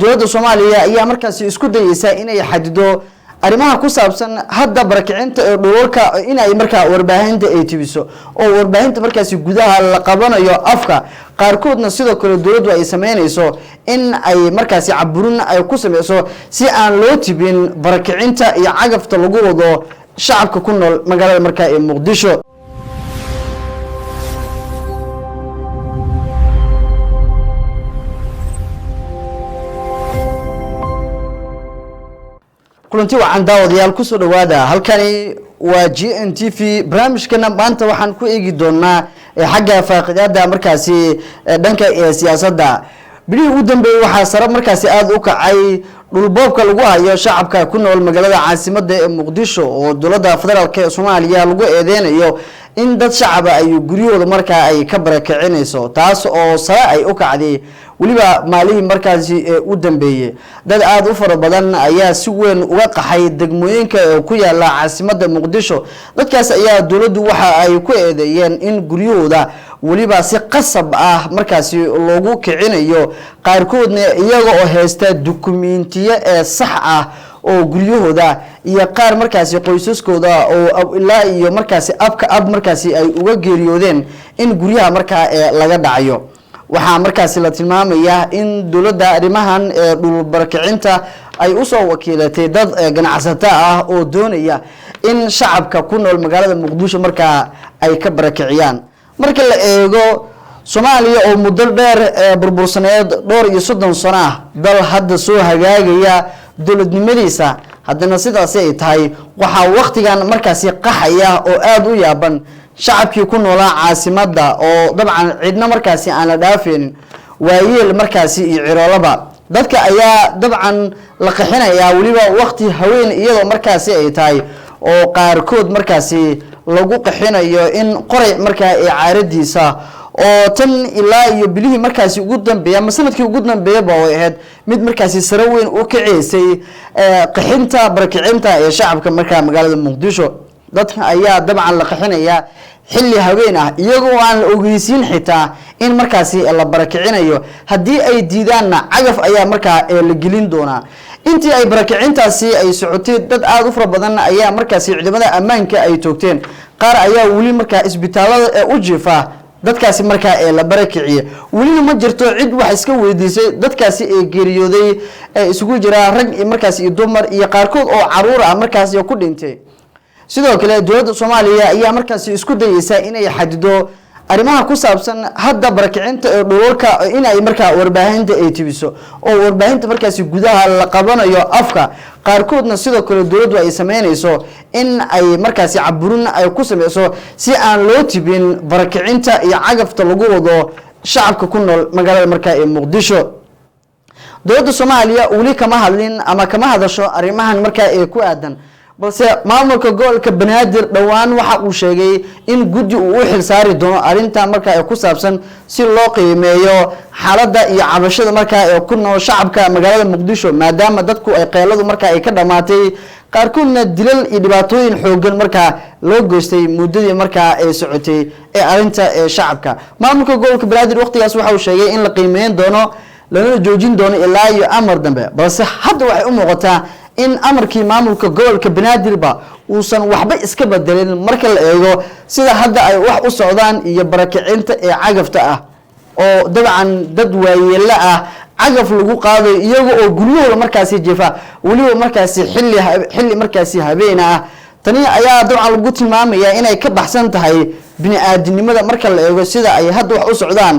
dowladda Soomaaliya ayaa markaasi isku dayaysa inay xadido arrimaha ku saabsan hadda barakicinta ee dhulalka inay markaa warbaahinta ay tibiso oo warbaahinta markaasi gudaha la qabanayo afka qaarkoodna sidoo kale dowladdu ay sameynayso in ay markaasi caburin ay ku sameyso si aan loo tibin barakicinta iyo cagafta lagu wado shacabka ku nool magaalada markaa ee Muqdisho. kulanti wacan daawadayaal ku soo dhawaada halkani waa GNTV barnaamijkana maanta waxaan ku eegi doonaa xagga faaqidaada markaasi dhanka siyaasadda bilihii ugu dambeeyay waxaa sare markaasi aad u kacay dhulboobka lagu hayo shacabka ku nool magaalada caasimadda ee Muqdisho oo dowladda federaalka ee Soomaaliya lagu eedeynayo in dad shacab ay guryahooda markaa ay ka barakicinayso taas oo sare ay u kacday waliba maalihii markaasi u dambeeyay dad aad u fara badan ayaa si weyn uga qaxay degmooyinka ku yaala caasimadda Muqdisho dadkaas ayaa dowladdu waxa ay ku eedeeyeen in guryahooda waliba si qasab ah markaasi loogu kicinayo qaarkoodna iyaga oo haysta dukumeentiyo sax ah oo guryahooda iyo qaar markaasi qoysaskooda oo ilaa iyo markaasi ab markaasi ay uga geeriyoodeen in guryaha markaa laga dhacayo. waxaa markaasi la tilmaamayaa in dowladda arrimahan dhul barakicinta ay u soo wakiilatay dad ganacsato ah oo doonaya in shacabka ku nool magaalada Muqdisho markaa ay ka barakiciyaan. marka la eego Soomaaliya oo muddo dheer burbursaneed dhowr iyo 30 sano ah dal hadda soo hagaagaya dowladnimadiisa haddana sidaas ay tahay waxa waqtigan markaasi qaxaya oo aad u yaaban shacabkii ku noolaa caasimadda oo dabcan cidna markaasi aan la dhaafeen waayeel markaasi iyo ciroolaba dadka ayaa dabcan la qaxinaya waliba waqti haween iyadoo markaasi ay tahay oo qaarkood markaasi lagu qaxinayo in qoray markaa ee caaradiisa oo tan ilaa iyo bilihii markaasi ugu dambeeyay ama sanadkii ugu dambeeyay baa ahayd mid markaasi sare weyn u kaceysay qaxinta barakicinta ee shacabka markaa magaalada Muqdisho. dadka ayaa dabcan la qaxinaya xilli haween ah iyagoo aan la ogeysiin xitaa in markaasi la barakicinayo haddii ay diidaanna cagaf ayaa markaa la gelin doonaa. intii ay barakicintaasi ay socotay dad aad u fara badan ayaa markaasi ciidamada ammaanka ay toogteen qaar ayaa wali markaa isbitaalada u jiifa dadkaasi markaa la barakiciye wali ma jirto cid wax iska weydiisay dadkaasi ee geeriyooday isugu jira rag markaasi iyo dumar iyo qaarkood oo caruur ah markaasi ku dhintay. sidoo kale dowladda Soomaaliya ayaa markaasi isku dayaysa inay xadido arrimaha ku saabsan hadda barakicinta ee dhulalka inay markaa warbaahinta ay tibiso oo warbaahinta markaasi gudaha la qabanayo afka qaarkoodna sidoo kale dowladdu ay sameynayso in ay markaasi caburin ay ku sameyso si aan loo tibin barakicinta iyo cagafta lagu wado shacabka ku nool magaalada markaa ee Muqdisho. dowladda Soomaaliya wali kama hadlin ama kama hadasho arrimahan markaa ee ku aadan balse maamulka gobolka Banaadir dhawaan waxa uu sheegay in guddi uu xil saari doono arinta markaa ay ku saabsan si loo qiimeeyo xaaladda iyo cabashada markaa ay ku nool shacabka magaalada Muqdisho maadaama dadku ay qeyladu markaa ay ka dhamaatay qaarkoodna dilal iyo dhibaatooyin xooggan markaa loo geystay muddadii markaa ay socotay arinta shacabka. maamulka gobolka Banaadir waqtigaas waxa uu sheegay in la qiimeyn doono lana joojin doono ilaa iyo amar dambe balse hadda waxay u muuqataa in amarkii maamulka gobolka Banaadir ba uusan waxba iska bedelin marka la eego sida hadda ay wax u socdaan iyo barakicinta ee cagafta ah oo dabcan dad waayeel ah cagaf lagu qaaday iyaga oo guryahooda markaasi jeefa waliba markaasi xilli markaasi habeen ah. tani ayaa dabcan lagu tilmaamayaa inay ka baxsan tahay bini'aadanimada marka la eego sida ay hadda wax u socdaan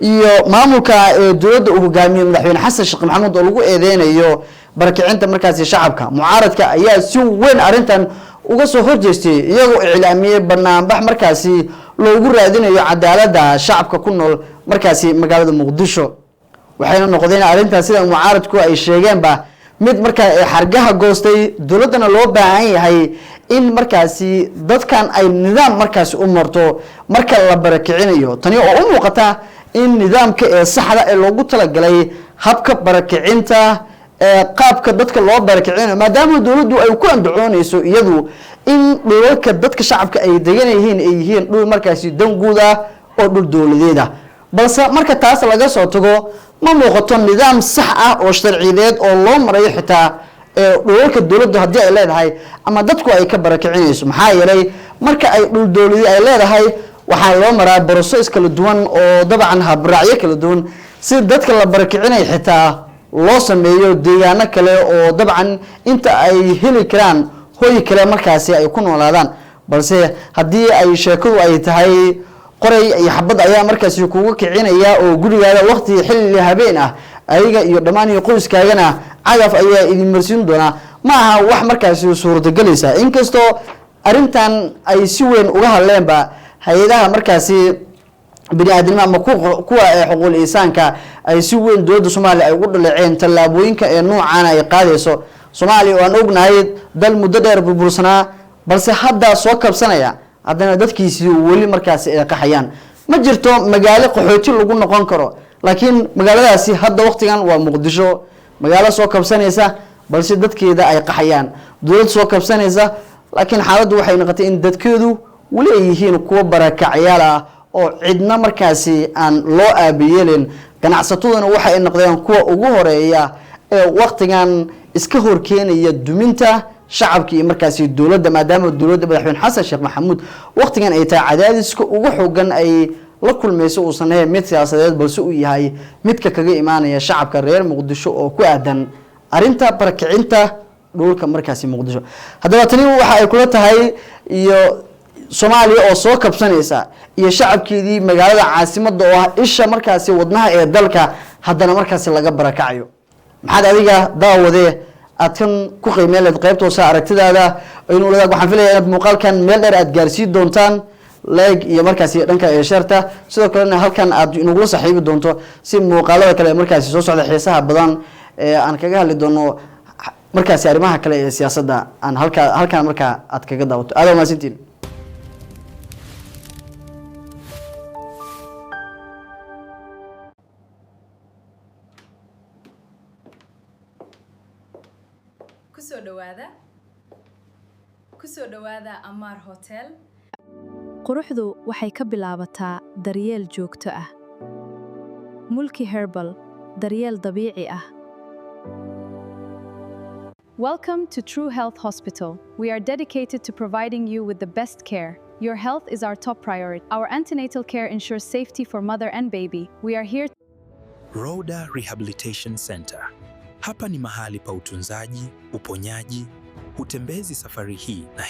iyo maamulka dowladda uu hogaamiyo madaxweyne Xasan Sheekh Maxamuud oo lagu eedeynayo barakicinta markaasi shacabka. mucaaradka ayaa si weyn arintan uga soo horjeestay iyagoo iclaamiyay banaanbax markaasi loogu raadinayo cadaaladda shacabka ku nool markaasi magaalada Muqdisho. waxayna noqdeen arintan sida mucaaradku ay sheegeenba mid markaa xargaha goostay dowladana loo baahan yahay in markaasi dadkan ay nidaam markaasi u marto marka la barakicinayo tani oo u muuqata in nidaamka saxda ee loogu talagalay habka barakicinta qaabka dadka loo barakicinayo maadaama dowladdu ay ku andacoonayso iyadu in dhulalka dadka shacabka ay degan yihiin dhul markaasi dan guud ah oo dhul dowladeed ah balse marka taas laga soo tago ma muuqato nidaam sax ah oo sharciyeed oo loo marayo xitaa dhulalka dowladdu haddii ay leedahay ama dadku ay ka barakicinayso. maxaa yeelay marka ay dhul dowladi ay leedahay waxaa loo maraa process kala duwan oo dabcan habraacyo kala duwan si dadka la barakicinay xitaa loo sameeyo deegaano kale oo dabcan inta ay heli karaan hoy kale markaasi ay ku noolaadaan. balse haddii ay sheekadu ay tahay qoray iyo xabad ayaa markaasi kugu kicinaya oo gurigaada waqti xilli habeen ah ayaga iyo dhammaan qoyskaagana cagaf ayaa idin marsiin doona. ma aha wax markaasi suurtagelaysa inkastoo arintan ay si weyn uga hadleenba hay'adaha markaasi bini'aadamnimo ama kuwa xuquuqul insaanka ay si weyn dowladda Soomaaliya ay ugu dhaleceen tallaabooyinka ee noocan ay qaadayso. Soomaaliya oo aan ognahay dal muddo dheer burbursanaa balse hadda soo kabsanaya haddana dadkiisii weli markaasi ay qaxayaan. ma jirto magaalo qaxooti lagu noqon karo laakiin magaaladaasi hadda waqtigan waa Muqdisho, magaalo soo kabsanaysa balse dadkeeda ay qaxayaan. dowlad soo kabsanaysa laakiin xaaladdu waxay noqotay in dadkeedu weli ay yihiin kuwa barakacyaal ah oo cidna markaasi aan loo aabiyeelin. ganacsataduna waxay noqdeen kuwa ugu horeeya ee waqtigan iska horkeenaya duminta shacabka iyo markaasi dowladda maadaama dowladda madaxweyne xasan sheekh maxamuud waqtigan ay tahay cadaadiska ugu xooggan ay la kulmayso uu saneeyay mid siyaasadeed balse uu yahay midka kaga imaanaya shacabka reer Muqdisho oo ku aadan arinta barakicinta dhulka markaasi Muqdisho. haddaba tani waxa ay kula tahay iyo Soomaaliya oo soo kabsanaysa iyo shacabkeedii magaalada caasimadda oo ah isha markaasi wadnaha ee dalka haddana markaasi laga barakacayo. maxaad adiga daawade aad kan ku qiimeeyay qaybta hoose aragtidaada inuu leeyahay waxaan filayaa inaad muuqaalkan meel dheer aad gaarsiin doontaan like iyo markaasi dhanka ee sharta sidoo kale halkan aad inagula saaxiibi doonto si muuqaalada kale markaasi soo socda xiisaha badan ee aan kaga hadli doono markaasi arrimaha kale ee siyaasadda aan halkan marka aad kaga daawato. aad ma sintiin kusoo dhawaada Amar Hotel. quruxdu waxay ka bilaabataa daryeel joogto ah. Mulki Herbal, daryeel dabiici ah. Welcome to True Health Hospital. We are dedicated to providing you with the best care. Your health is our top priority. Our antenatal care ensures safety for mother and baby. We are here. Rhoda Rehabilitation Center. Hapa ni mahali pa utunzaji, uponyaji, hutembezi safari hii na